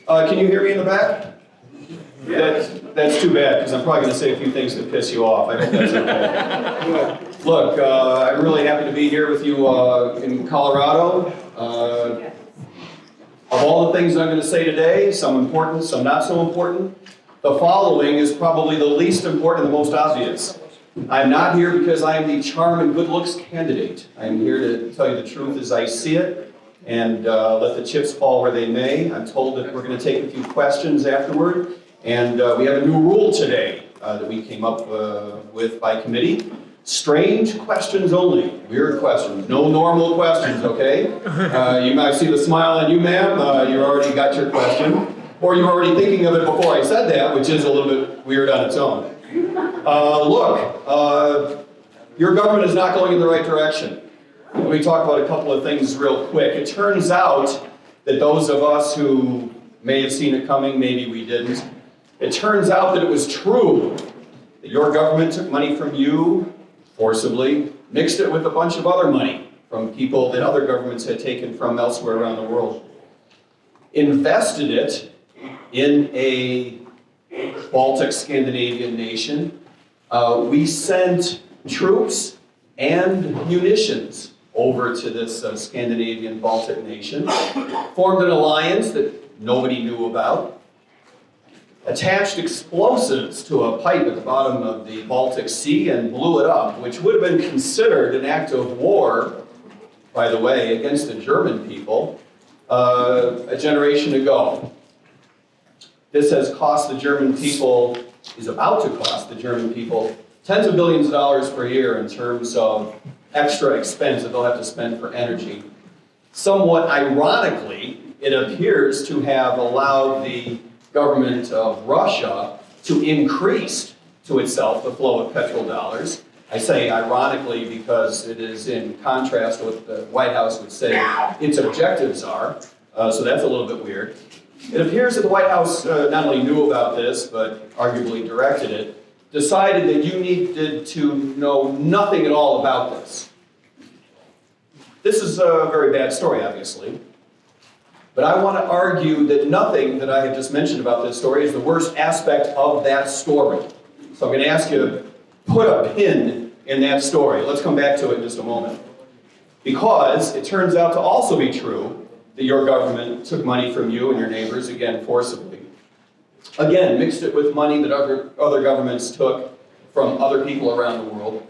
Can you hear me in the back? That's too bad, because I'm probably going to say a few things that piss you off. I hope that's okay. Look, I'm really happy to be here with you in Colorado. Of all the things I'm going to say today, some important, some not so important, the following is probably the least important and the most obvious. I'm not here because I am the charm and good looks candidate. I'm here to tell you the truth as I see it and let the chips fall where they may. I'm told that we're going to take a few questions afterward, and we have a new rule today that we came up with by committee. Strange questions only, weird questions, no normal questions, okay? You might see the smile on you, ma'am. You already got your question. Or you're already thinking of it before I said that, which is a little bit weird on its own. Look, your government is not going in the right direction. Let me talk about a couple of things real quick. It turns out that those of us who may have seen it coming, maybe we didn't, it turns out that it was true that your government took money from you forcibly, mixed it with a bunch of other money from people that other governments had taken from elsewhere around the world, invested it in a Baltic Scandinavian nation. We sent troops and munitions over to this Scandinavian Baltic nation, formed an alliance that nobody knew about, attached explosives to a pipe at the bottom of the Baltic Sea and blew it up, which would have been considered an act of war, by the way, against the German people a generation ago. This has cost the German people, is about to cost the German people, tens of billions of dollars per year in terms of extra expense that they'll have to spend for energy. Somewhat ironically, it appears to have allowed the government of Russia to increase to itself the flow of petrodollars. I say ironically because it is in contrast to what the White House would say its objectives are, so that's a little bit weird. It appears that the White House not only knew about this, but arguably directed it, decided that you needed to know nothing at all about this. This is a very bad story, obviously. But I want to argue that nothing that I have just mentioned about this story is the worst aspect of that story. So I'm going to ask you to put a pin in that story. Let's come back to it in just a moment. Because it turns out to also be true that your government took money from you and your neighbors, again, forcibly. Again, mixed it with money that other governments took from other people around the world,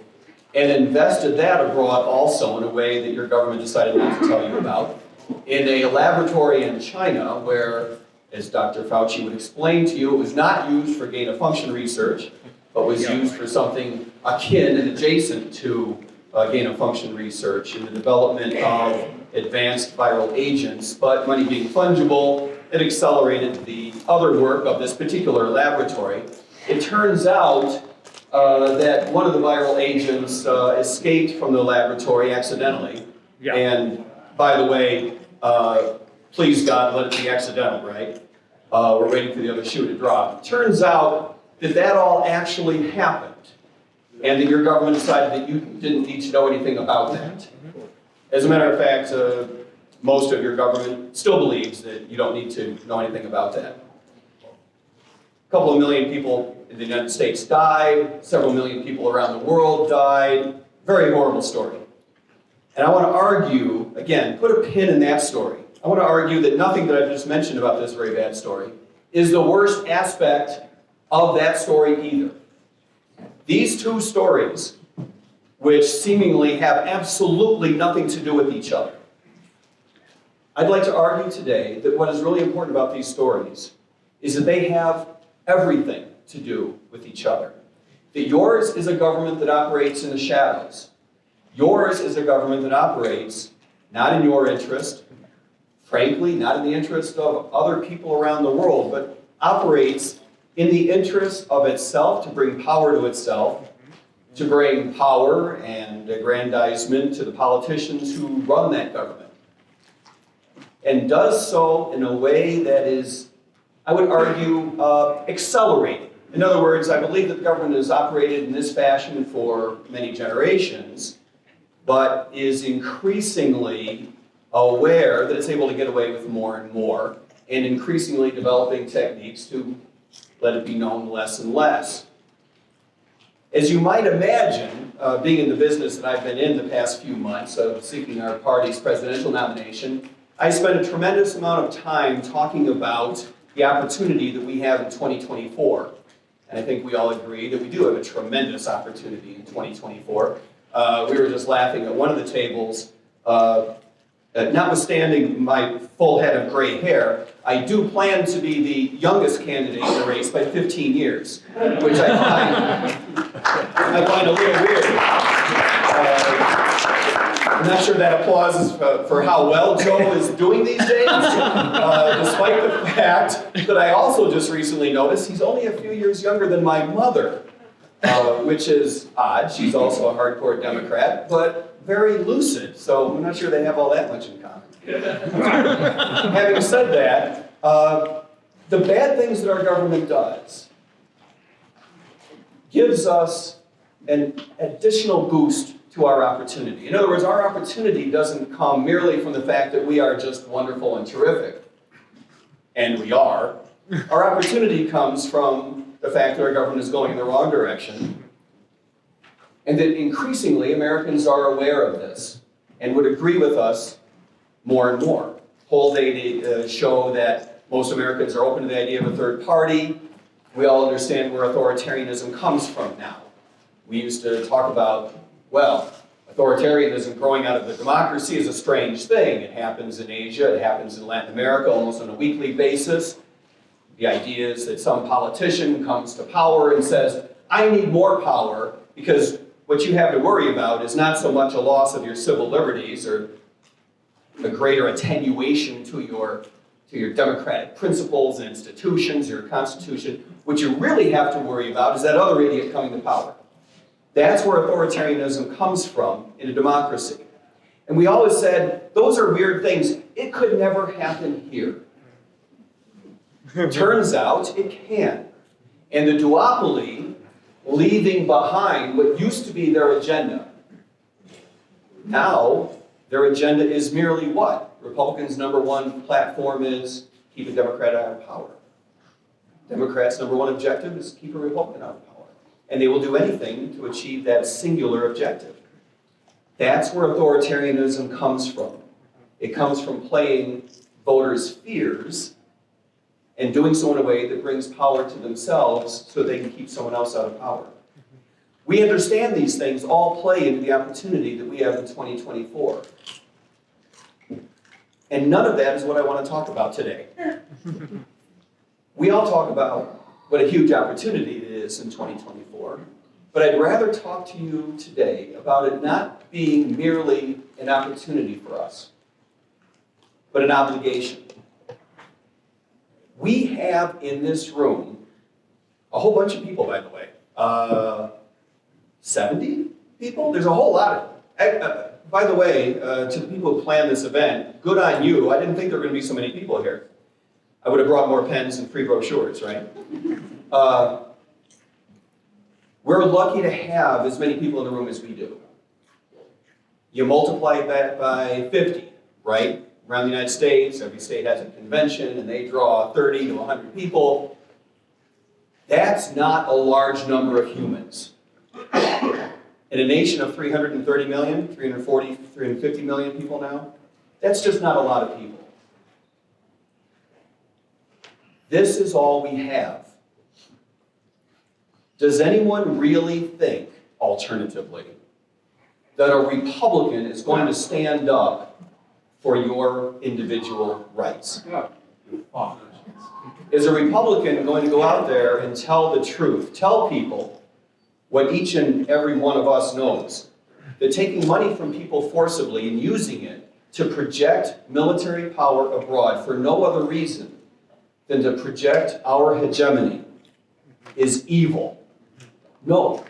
and invested that abroad also in a way that your government decided not to tell you about, in a laboratory in China where, as Dr. Fauci would explain to you, it was not used for gain-of-function research, but was used for something akin and adjacent to gain-of-function research in the development of advanced viral agents, but money being fungible, it accelerated the other work of this particular laboratory. It turns out that one of the viral agents escaped from the laboratory accidentally. Yeah. And by the way, please God, let it be accidental, right? We're waiting for the other shoe to drop. Turns out that that all actually happened, and that your government decided that you didn't need to know anything about that. As a matter of fact, most of your government still believes that you don't need to know anything about that. A couple of million people in the United States died, several million people around the world died. Very horrible story. And I want to argue, again, put a pin in that story. I want to argue that nothing that I've just mentioned about this very bad story is the worst aspect of that story either. These two stories, which seemingly have absolutely nothing to do with each other. I'd like to argue today that what is really important about these stories is that they have everything to do with each other. That yours is a government that operates in the shadows. Yours is a government that operates not in your interest, frankly, not in the interest of other people around the world, but operates in the interest of itself to bring power to itself, to bring power and aggrandizement to the politicians who run that government. And does so in a way that is, I would argue, accelerating. In other words, I believe that the government has operated in this fashion for many generations, but is increasingly aware that it's able to get away with more and more, and increasingly developing techniques to let it be known less and less. As you might imagine, being in the business that I've been in the past few months of seeking our party's presidential nomination, I spent a tremendous amount of time talking about the opportunity that we have in 2024. And I think we all agree that we do have a tremendous opportunity in 2024. We were just laughing at one of the tables. Notwithstanding my full head of gray hair, I do plan to be the youngest candidate in the race by 15 years, which I find a little weird. I'm not sure that applause is for how well Joe is doing these days, despite the fact that I also just recently noticed he's only a few years younger than my mother, which is odd. She's also a hardcore Democrat, but very lucid, so I'm not sure they have all that much in common. Having said that, the bad things that our government does gives us an additional boost to our opportunity. In other words, our opportunity doesn't come merely from the fact that we are just wonderful and terrific, and we are. Our opportunity comes from the fact that our government is going in the wrong direction, and that increasingly Americans are aware of this and would agree with us more and more. Poll data show that most Americans are open to the idea of a third party. We all understand where authoritarianism comes from now. We used to talk about, well, authoritarianism growing out of the democracy is a strange thing. It happens in Asia, it happens in Latin America almost on a weekly basis. The idea is that some politician comes to power and says, I need more power because what you have to worry about is not so much a loss of your civil liberties or a greater attenuation to your democratic principles and institutions, your constitution. What you really have to worry about is that other idiot coming to power. That's where authoritarianism comes from in a democracy. And we always said, those are weird things. It could never happen here. Turns out it can. And the duopoly, leaving behind what used to be their agenda. Now, their agenda is merely what? Republicans' number one platform is keep a Democrat out of power. Democrats' number one objective is keep a Republican out of power. And they will do anything to achieve that singular objective. That's where authoritarianism comes from. It comes from playing voters' fears and doing so in a way that brings power to themselves so they can keep someone else out of power. We understand these things all play into the opportunity that we have in 2024. And none of that is what I want to talk about today. We all talk about what a huge opportunity it is in 2024, but I'd rather talk to you today about it not being merely an opportunity for us, but an obligation. We have in this room a whole bunch of people, by the way. 70 people? There's a whole lot of by the way, to the people who planned this event, good on you. I didn't think there were going to be so many people here. I would have brought more pens and free brochures, right? We're lucky to have as many people in the room as we do. You multiply that by 50, right? Around the United States, every state has a convention, and they draw 30 to 100 people. That's not a large number of humans. In a nation of 330 million, 340, 350 million people now, that's just not a lot of people. This is all we have. Does anyone really think, alternatively, that a Republican is going to stand up for your individual rights? Is a Republican going to go out there and tell the truth, tell people what each and every one of us knows, that taking money from people forcibly and using it to project military power abroad for no other reason than to project our hegemony is evil? No,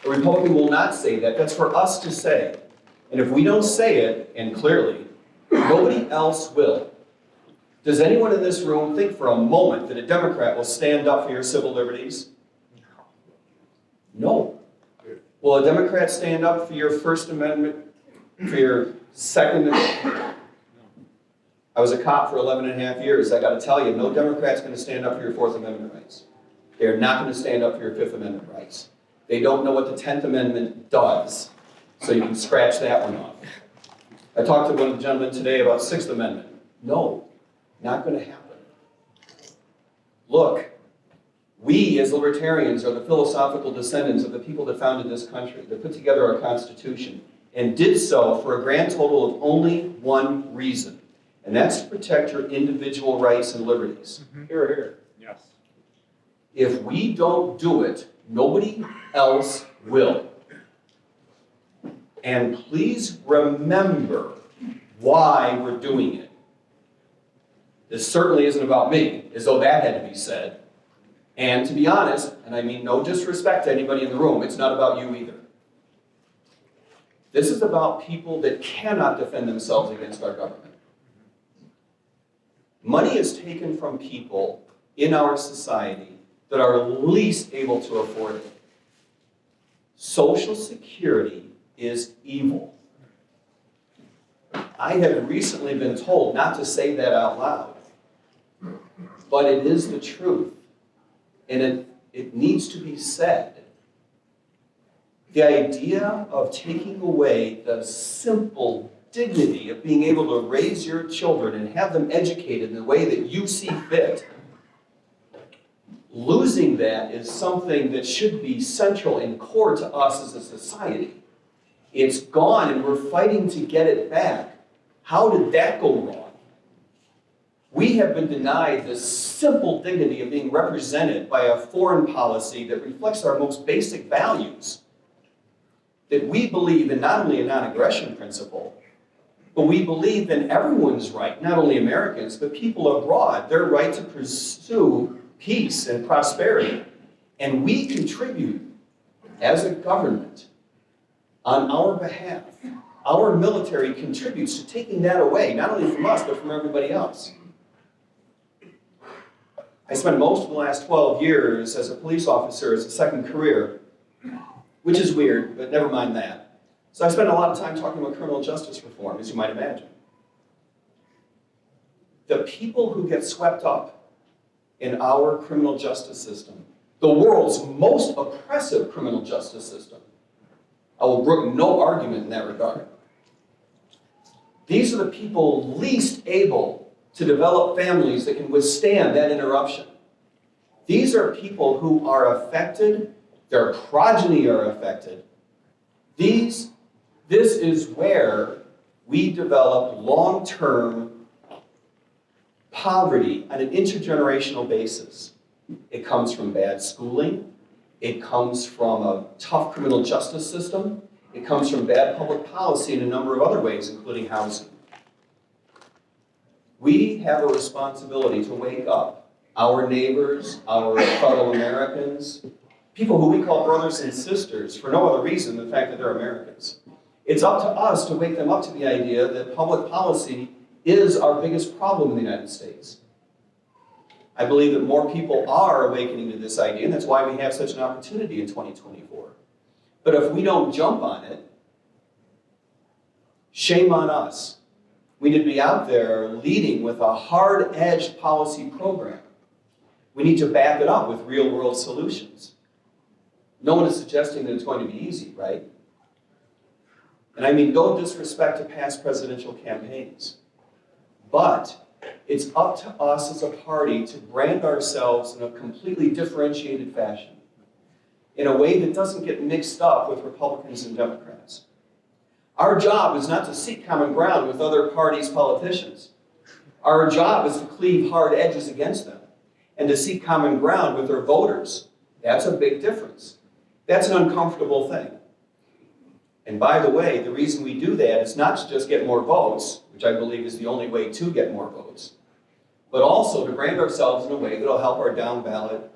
a Republican will not say that. That's for us to say. And if we don't say it, and clearly, nobody else will. Does anyone in this room think for a moment that a Democrat will stand up for your civil liberties? No. Will a Democrat stand up for your First Amendment, for your Second Amendment? I was a cop for 11 and a half years. I got to tell you, no Democrat's going to stand up for your Fourth Amendment rights. They're not going to stand up for your Fifth Amendment rights. They don't know what the 10th Amendment does, so you can scratch that one off. I talked to one of the gentlemen today about Sixth Amendment. No, not going to happen. Look, we as libertarians are the philosophical descendants of the people that founded this country, that put together our Constitution, and did so for a grand total of only one reason, and that's to protect your individual rights and liberties. Hear, hear. Yes. If we don't do it, nobody else will. And please remember why we're doing it. This certainly isn't about me, as though that had to be said. And to be honest, and I mean no disrespect to anybody in the room, it's not about you either. This is about people that cannot defend themselves against our government. Money is taken from people in our society that are least able to afford it. Social Security is evil. I have recently been told not to say that out loud, but it is the truth, and it needs to be said. The idea of taking away the simple dignity of being able to raise your children and have them educated in the way that you see fit, losing that is something that should be central and core to us as a society. It's gone and we're fighting to get it back. How did that go wrong? We have been denied the simple dignity of being represented by a foreign policy that reflects our most basic values. That we believe in not only a non-aggression principle, but we believe in everyone's right, not only Americans, but people abroad, their right to pursue peace and prosperity. And we contribute as a government on our behalf. Our military contributes to taking that away, not only from us, but from everybody else. I spent most of the last 12 years as a police officer as a second career, which is weird, but never mind that. So I spent a lot of time talking about criminal justice reform, as you might imagine. The people who get swept up in our criminal justice system, the world's most oppressive criminal justice system, I will brook no argument in that regard. These are the people least able to develop families that can withstand that interruption. These are people who are affected, their progeny are affected. This is where we develop long-term poverty on an intergenerational basis. It comes from bad schooling. It comes from a tough criminal justice system. It comes from bad public policy in a number of other ways, including housing. We have a responsibility to wake up our neighbors, our fellow Americans, people who we call brothers and sisters for no other reason than the fact that they're Americans. It's up to us to wake them up to the idea that public policy is our biggest problem in the United States. I believe that more people are awakening to this idea, and that's why we have such an opportunity in 2024. But if we don't jump on it, shame on us. We need to be out there leading with a hard-edged policy program. We need to back it up with real-world solutions. No one is suggesting that it's going to be easy, right? And I mean no disrespect to past presidential campaigns. But it's up to us as a party to brand ourselves in a completely differentiated fashion, in a way that doesn't get mixed up with Republicans and Democrats. Our job is not to seek common ground with other parties' politicians. Our job is to cleave hard edges against them and to seek common ground with their voters. That's a big difference. That's an uncomfortable thing. And by the way, the reason we do that is not to just get more votes, which I believe is the only way to get more votes, but also to brand ourselves in a way that will help our down-ballot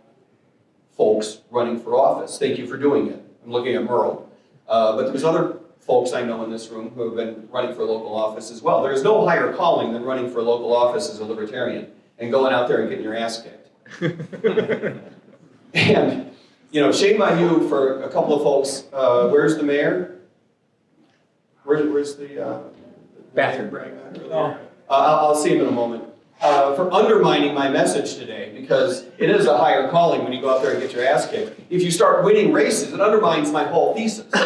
folks running for office. Thank you for doing it. I'm looking at Merle. But there's other folks I know in this room who have been running for local office as well. There's no higher calling than running for local office as a libertarian and going out there and getting your ass kicked. And, you know, shame on you for a couple of folks. Where's the mayor? Where's the bathroom break? I'll see him in a moment, for undermining my message today, because it is a higher calling when you go out there and get your ass kicked. If you start winning races, it undermines my whole thesis. So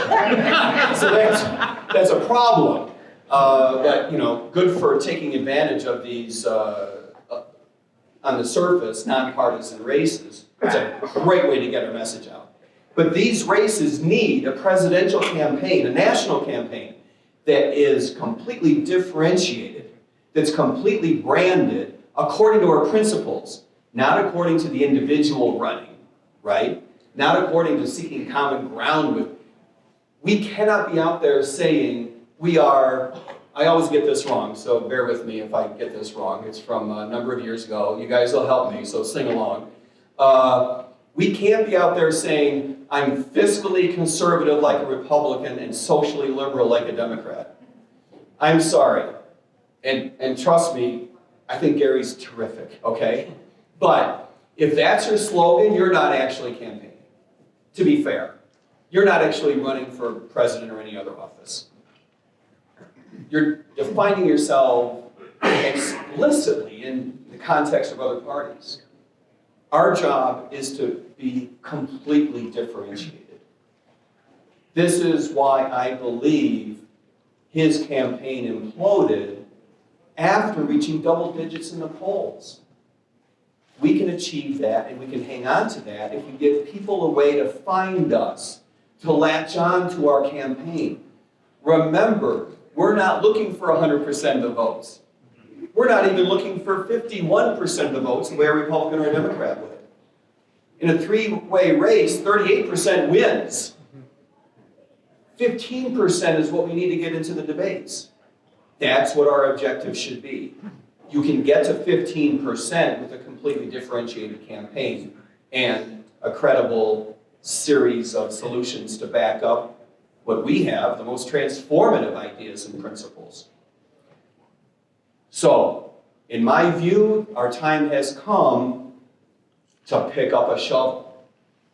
that's a problem. But, you know, good for taking advantage of these, on the surface, nonpartisan races. It's a great way to get our message out. But these races need a presidential campaign, a national campaign, that is completely differentiated, that's completely branded according to our principles, not according to the individual running, right? Not according to seeking common ground with. We cannot be out there saying we are, I always get this wrong, so bear with me if I get this wrong. It's from a number of years ago. You guys will help me, so sing along. We can't be out there saying, I'm fiscally conservative like a Republican and socially liberal like a Democrat. I'm sorry. And trust me, I think Gary's terrific, okay? But if that's your slogan, you're not actually campaigning. To be fair, you're not actually running for president or any other office. You're defining yourself explicitly in the context of other parties. Our job is to be completely differentiated. This is why I believe his campaign imploded after reaching double digits in the polls. We can achieve that and we can hang on to that if we give people a way to find us, to latch on to our campaign. Remember, we're not looking for 100% of the votes. We're not even looking for 51% of the votes the way a Republican or a Democrat would. In a three-way race, 38% wins. 15% is what we need to get into the debates. That's what our objective should be. You can get to 15% with a completely differentiated campaign and a credible series of solutions to back up what we have, the most transformative ideas and principles. So, in my view, our time has come to pick up a shovel.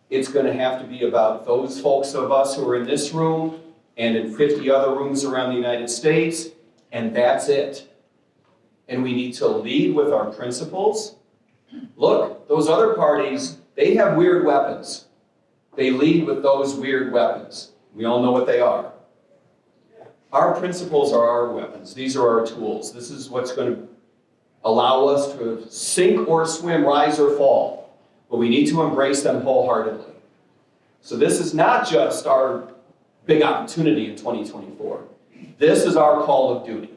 It's going to have to be about those folks of us who are in this room and in 50 other rooms around the United States, and that's it. And we need to lead with our principles. Look, those other parties, they have weird weapons. They lead with those weird weapons. We all know what they are. Our principles are our weapons. These are our tools. This is what's going to allow us to sink or swim, rise or fall. But we need to embrace them wholeheartedly. So this is not just our big opportunity in 2024. This is our call of duty.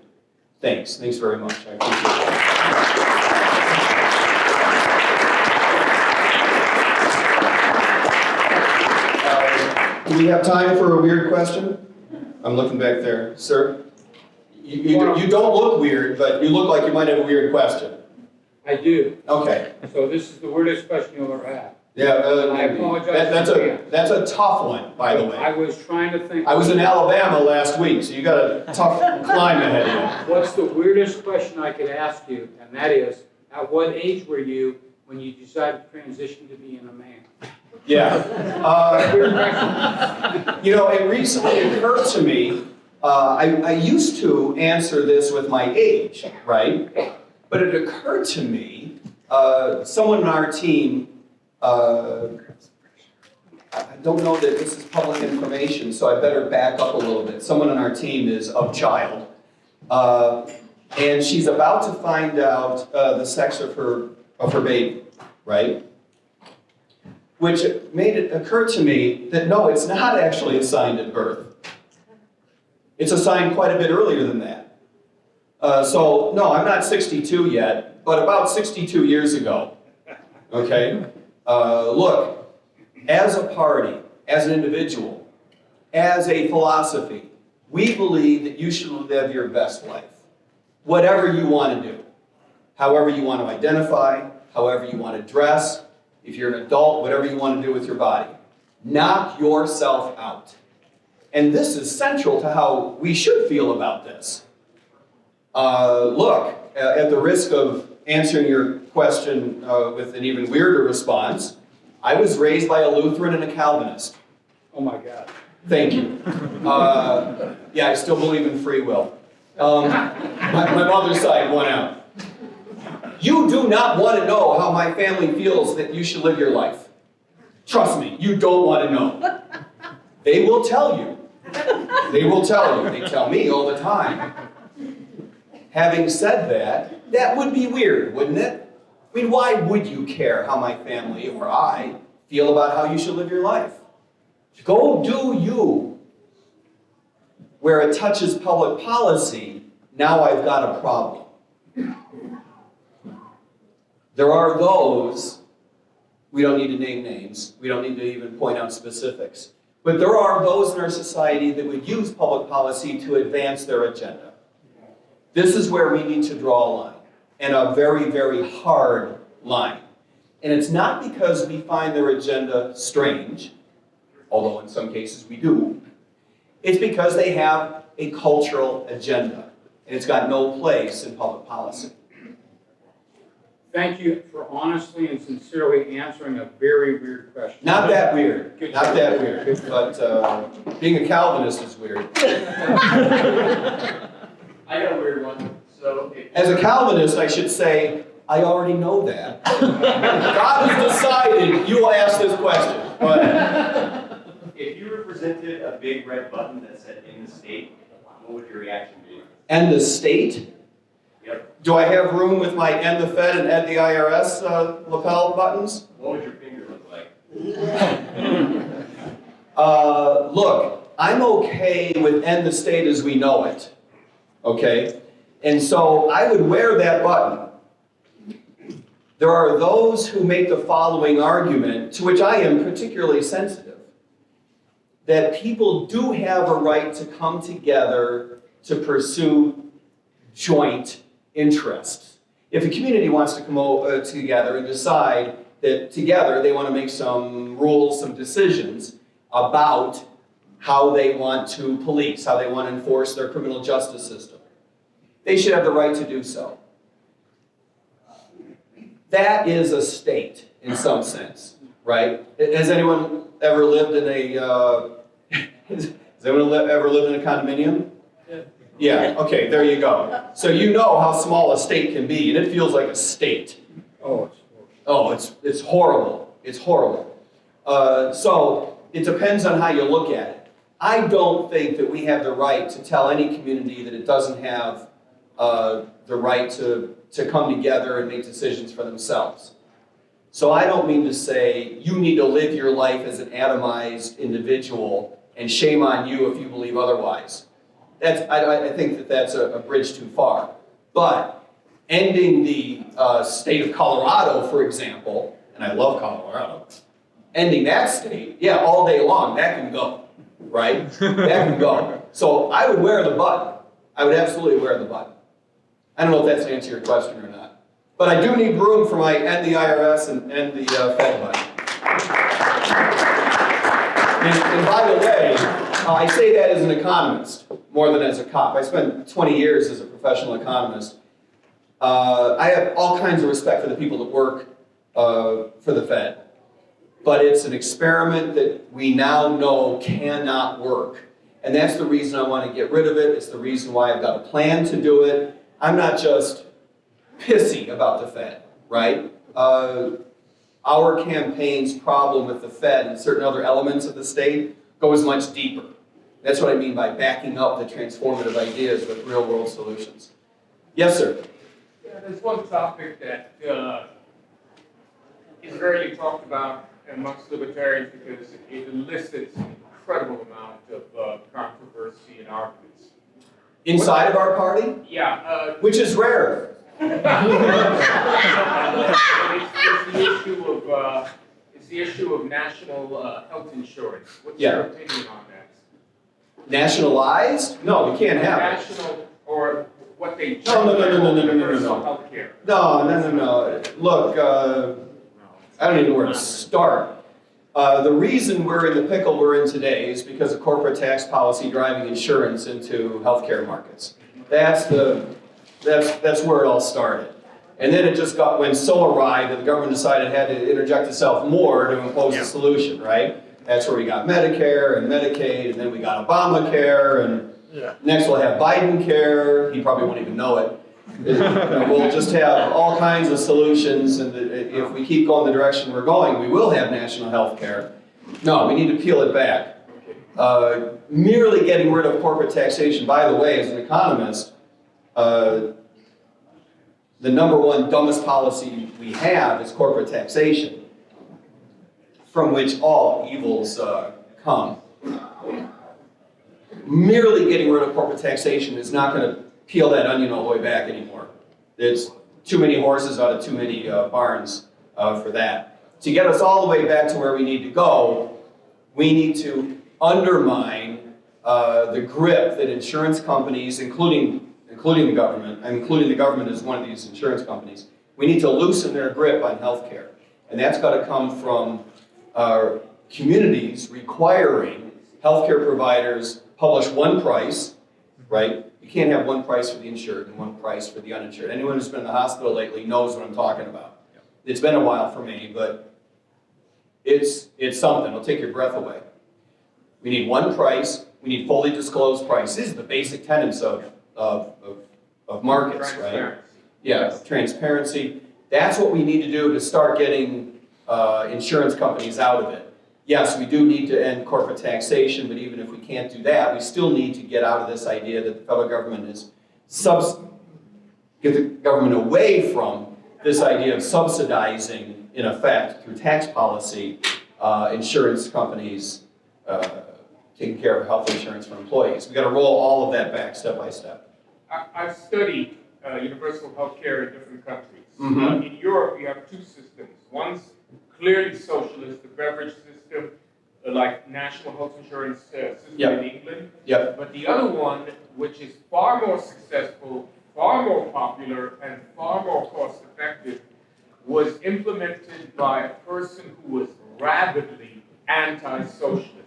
Thanks. Thanks very much. I appreciate that. Do we have time for a weird question? I'm looking back there. Sir? You don't look weird, but you look like you might have a weird question. I do. Okay. So this is the weirdest question you'll ever have. Yeah, I apologize. That's a tough one, by the way. I was trying to think. I was in Alabama last week, so you got a tough climb ahead of you. What's the weirdest question I could ask you? And that is, at what age were you when you decided to transition to being a man? Yeah. Weird question. You know, it recently occurred to me, I used to answer this with my age, right? But it occurred to me, someone on our team, I don't know that this is public information, so I better back up a little bit. Someone on our team is of child, and she's about to find out the sex of her baby, right? Which made it occur to me that no, it's not actually assigned at birth. It's assigned quite a bit earlier than that. So no, I'm not 62 yet, but about 62 years ago, okay? Look, as a party, as an individual, as a philosophy, we believe that you should live your best life. Whatever you want to do. However you want to identify, however you want to dress, if you're an adult, whatever you want to do with your body. Knock yourself out. And this is central to how we should feel about this. Look, at the risk of answering your question with an even weirder response, I was raised by a Lutheran and a Calvinist. Oh my God. Thank you. Yeah, I still believe in free will. My mother's side won out. You do not want to know how my family feels that you should live your life. Trust me, you don't want to know. They will tell you. They will tell you. They tell me all the time. Having said that, that would be weird, wouldn't it? I mean, why would you care how my family or I feel about how you should live your life? Go do you. Where it touches public policy, now I've got a problem. There are those, we don't need to name names, we don't need to even point out specifics, but there are those in our society that would use public policy to advance their agenda. This is where we need to draw a line, and a very, very hard line. And it's not because we find their agenda strange, although in some cases we do. It's because they have a cultural agenda, and it's got no place in public policy. Thank you for honestly and sincerely answering a very weird question. Not that weird, Good not job. that weird, but being a Calvinist is weird. I got a weird one. So, As a Calvinist, I should say, I already know that. God has decided you will ask this question. Go ahead. if you represented a big red button that said "in the state," what would your reaction be? And the state? Yep. Do I have room with my end the Fed and end the IRS lapel buttons? What would your finger look like? Look, I'm okay with end the state as we know it. Okay? And so I would wear that button. There are those who make the following argument, to which I am particularly sensitive, that people do have a right to come together to pursue joint interests. If a community wants to come together and decide that together they want to make some rules, some decisions about how they want to police, how they want to enforce their criminal justice system, they should have the right to do so. That is a state in some sense, right? Has anyone ever lived in a ever lived in a condominium? Yeah, okay, there you go. So you know how small a state can be, and it feels like a state. Oh, it's horrible. It's horrible. So it depends on how you look at it. I don't think that we have the right to tell any community that it doesn't have the right to come together and make decisions for themselves. So I don't mean to say you need to live your life as an atomized individual and shame on you if you believe otherwise. I think that that's a bridge too far. But ending the state of Colorado, for example, and I love Colorado, ending that state, yeah, all day long, that can go, right? That can go. So I would wear the button. I would absolutely wear the button. I don't know if that's to answer your question or not. But I do need room for my end the IRS and the Fed button. And by the way, I say that as an economist more than as a cop. I spent 20 years as a professional economist. I have all kinds of respect for the people that work for the Fed. But it's an experiment that we now know cannot work. And that's the reason I want to get rid of it. It's the reason why I've got a plan to do it. I'm not just pissy about the Fed, right? Our campaign's problem with the Fed and certain other elements of the state goes much deeper. That's what I mean by backing up the transformative ideas with real-world solutions. Yes, sir? Yeah, there's one topic that is rarely talked about amongst libertarians because it elicits an incredible amount of controversy and arguments. Inside of our party? Yeah. Which is rare. It's the issue of national health insurance. What's your opinion on that? Nationalized? No, we can't have it. National, or what they No. universal health care. No. Look, I don't even know where to start. The reason we're in the pickle we're in today is because of corporate tax policy driving insurance into healthcare markets. That's where it all started. And then it just went so awry that the government decided it had to interject itself more to impose a solution, right? That's where we got Medicare and Medicaid, and then we got Obamacare, and Next we'll have Biden care, he probably won't even know it. We'll just have all kinds of solutions, and if we keep going the direction we're going, we will have national health care. No, we need to peel it back. Merely getting rid of corporate taxation, by the way, as an economist, the number one dumbest policy we have is corporate taxation, from which all evils come. Merely getting rid of corporate taxation is not going to peel that onion all the way back anymore. There's too many horses out of too many barns for that. To get us all the way back to where we need to go, we need to undermine the grip that insurance companies, including the government, I'm including the government as one of these insurance companies, we need to loosen their grip on healthcare. And that's got to come from communities requiring healthcare providers publish one price, right? You can't have one price for the insured and one price for the uninsured. Anyone who's been in the hospital lately knows what I'm talking about. It's been a while for me, but it's something. It'll take your breath away. We need one price. We need fully disclosed prices. These are the basic tenets of markets, right? Yeah, transparency. That's what we need to do to start getting insurance companies out of it. Yes, we do need to end corporate taxation, but even if we can't do that, we still need to get out of this idea that the federal government is get the government away from this idea of subsidizing, in effect, through tax policy, insurance companies taking care of health insurance for employees. We've got to roll all of that back step by step. I've studied universal health care in different countries. Mm-hmm. In Europe, we have two systems. One's clearly socialist, the beverage system, like national health insurance system in England. Yep. But the other one, which is far more successful, far more popular, and far more cost effective, was implemented by a person who was rabidly anti-socialist,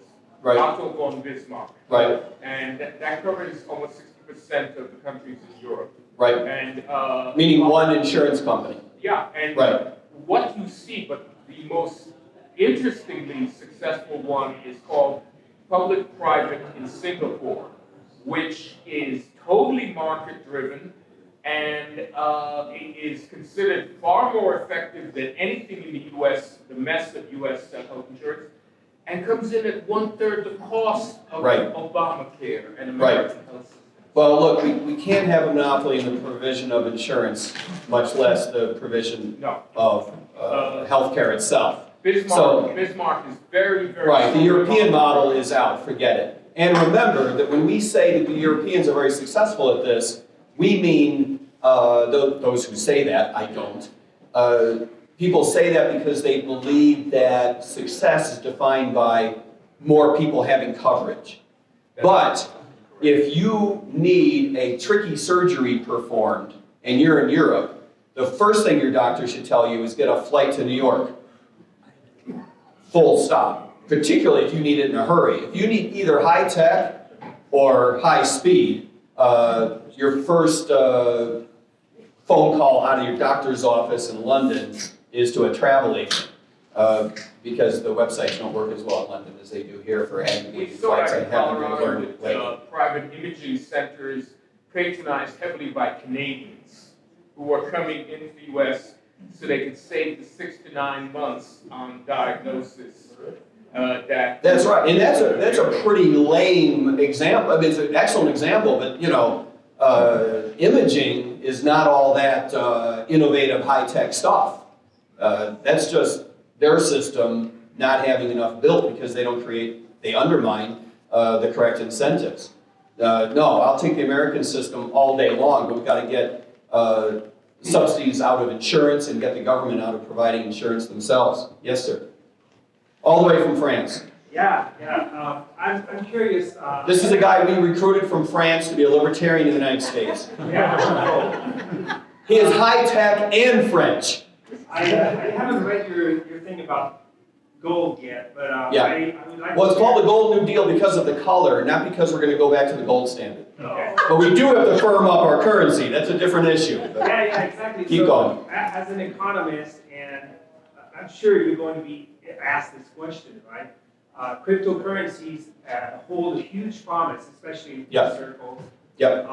Right. Otto von Bismarck. Right. And that covers almost 60% of the countries in Europe. Right. And meaning one insurance company. Yeah, and Right. what you see, but the most interestingly successful one is called public-private in Singapore, which is totally market-driven, and it is considered far more effective than anything in the U.S., the mess of U.S. Health insurance, and comes in at 1/3 the cost of Obamacare and American health system. Well, look, we can't have a monopoly in the provision of insurance, much less the provision of healthcare itself. Bismarck is very, very... Right, the European model is out, forget it. And remember that when we say that the Europeans are very successful at this, we mean, those who say that, I don't, people say that because they believe that success is defined by more people having coverage. But if you need a tricky surgery performed and you're in Europe, the first thing your doctor should tell you is get a flight to New York. Full stop. Particularly if you need it in a hurry. If you need either high tech or high speed, your first phone call out of your doctor's office in London is to a travel agent. Because the websites don't work as well in London as they do here for aggregating flights. I haven't learned lately. Private imaging centers patronized heavily by Canadians who are coming into the U.S. so they can save the 6 to 9 months on diagnosis. That's right, and that's a pretty lame example. I mean, it's an excellent example, but you know, imaging is not all that innovative, high-tech stuff. That's just their system not having enough built because they undermine the correct incentives. No, I'll take the American system all day long, but we've got to get subsidies out of insurance and get the government out of providing insurance themselves. Yes, sir. All the way from France. Yeah. I'm curious. This is a guy we recruited from France to be a libertarian in the United States. Yeah. He is high-tech and French. I haven't read your thing about gold yet, but Yeah. I would like Well, it's to called the Gold New Deal because of the color, not because we're going to go back to the gold standard. Okay. But we do have to firm up our currency. That's a different issue. But Yeah, exactly. Keep going. As an economist, and I'm sure you're going to be asked this question, right? cryptocurrencies hold a huge promise, especially in Yep. circles. Yep.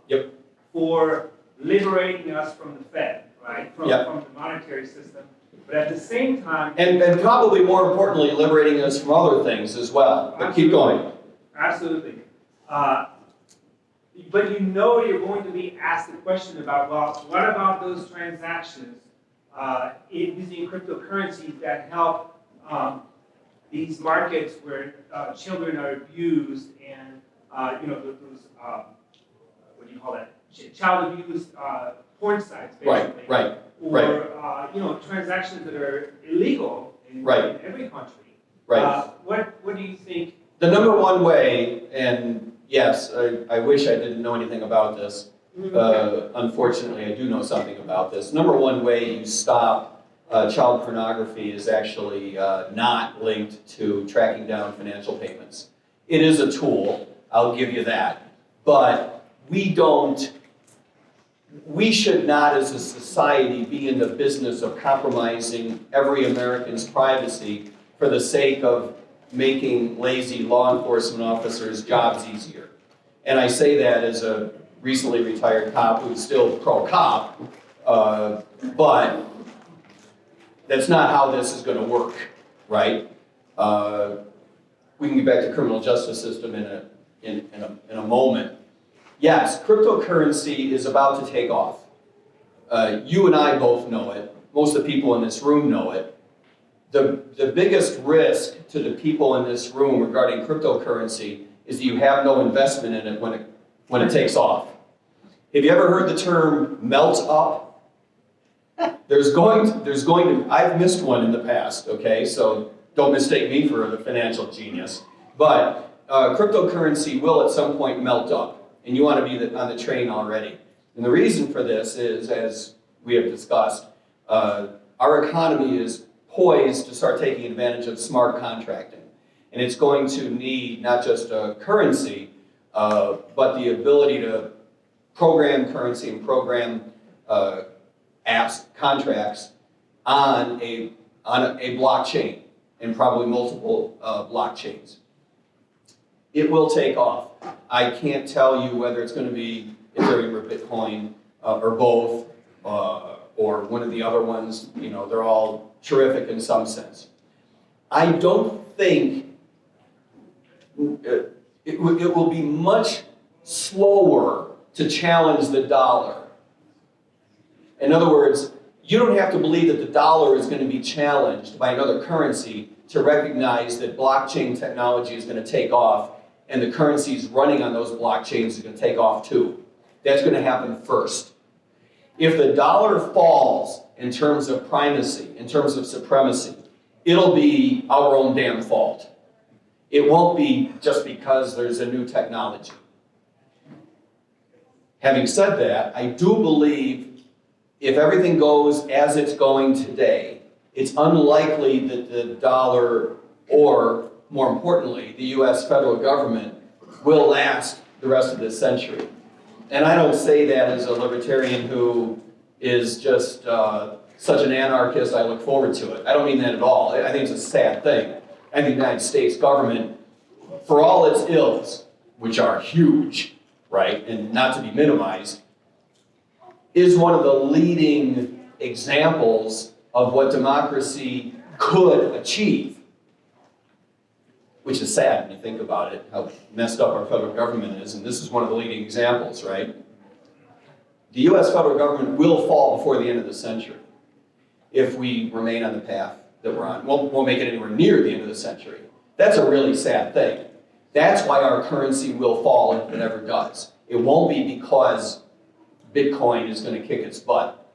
Yep. For liberating us from the Fed, right? From Yep. the monetary system. But at the same time, And probably more importantly, liberating us from other things as well. But keep going. absolutely. But you know you're going to be asked a question about, well, what about those transactions using cryptocurrencies that help these markets where children are abused and those what do you call that? Child abuse porn sites, basically. Right. Or transactions that are illegal in every country. Right. What do you think? The number one way, and yes, I wish I didn't know anything about this. Unfortunately, I do know something about this. Number one way you stop child pornography is actually not linked to tracking down financial payments. It is a tool, I'll give you that. But we should not as a society be in the business of compromising every American's privacy for the sake of making lazy law enforcement officers' jobs easier. And I say that as a recently retired cop who's still pro-cop, but that's not how this is going to work, right? We can get back to criminal justice system in a moment. Yes, cryptocurrency is about to take off. You and I both know it. Most of the people in this room know it. The biggest risk to the people in this room regarding cryptocurrency is that you have no investment in it when it takes off. Have you ever heard the term melt up? There's going to, I've missed one in the past, okay? So don't mistake me for the financial genius. But cryptocurrency will at some point melt up, and you want to be on the train already. And the reason for this is, as we have discussed, our economy is poised to start taking advantage of smart contracting. And it's going to need not just a currency, but the ability to program currency and program apps, contracts on a blockchain, and probably multiple blockchains. It will take off. I can't tell you whether it's going to be Ethereum or Bitcoin or both or one of the other ones. You know, they're all terrific in some sense. I don't think it will be much slower to challenge the dollar. In other words, you don't have to believe that the dollar is going to be challenged by another currency to recognize that blockchain technology is going to take off and the currencies running on those blockchains are going to take off too. That's going to happen first. If the dollar falls in terms of primacy, in terms of supremacy, it'll be our own damn fault. It won't be just because there's a new technology. Having said that, I do believe if everything goes as it's going today, it's unlikely that the dollar, or more importantly, the US federal government, will last the rest of this century. And I don't say that as a libertarian who is just such an anarchist, I look forward to it. I don't mean that at all. I think it's a sad thing. I think the United States government, for all its ills, which are huge, right, and not to be minimized, is one of the leading examples of what democracy could achieve. Which is sad when you think about it, how messed up our federal government is, and this is one of the leading examples, right? The US federal government will fall before the end of the century if we remain on the path that we're on. Won't make it anywhere near the end of the century. That's a really sad thing. That's why our currency will fall if it ever does. It won't be because Bitcoin is going to kick its butt,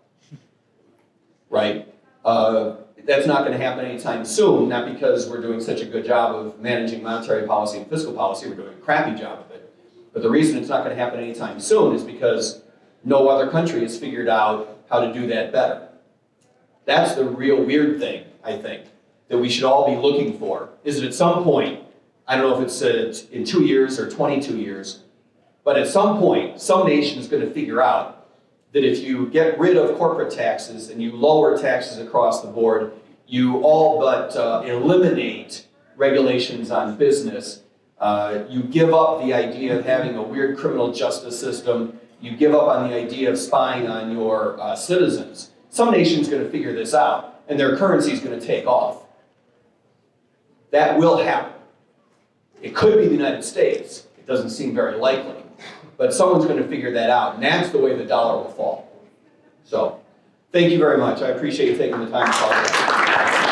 right? That's not going to happen anytime soon, not because we're doing such a good job of managing monetary policy and fiscal policy, we're doing a crappy job of it. But the reason it's not going to happen anytime soon is because no other country has figured out how to do that better. That's the real weird thing, I think, that we should all be looking for, is that at some point, I don't know if it's in 2 years or 22 years, but at some point, some nation is going to figure out that if you get rid of corporate taxes and you lower taxes across the board, you all but eliminate regulations on business. You give up the idea of having a weird criminal justice system. You give up on the idea of spying on your citizens. Some nation's going to figure this out, and their currency is going to take off. That will happen. It could be the United States. It doesn't seem very likely. But someone's going to figure that out, and that's the way the dollar will fall. So, thank you very much. I appreciate you taking the time to talk about it.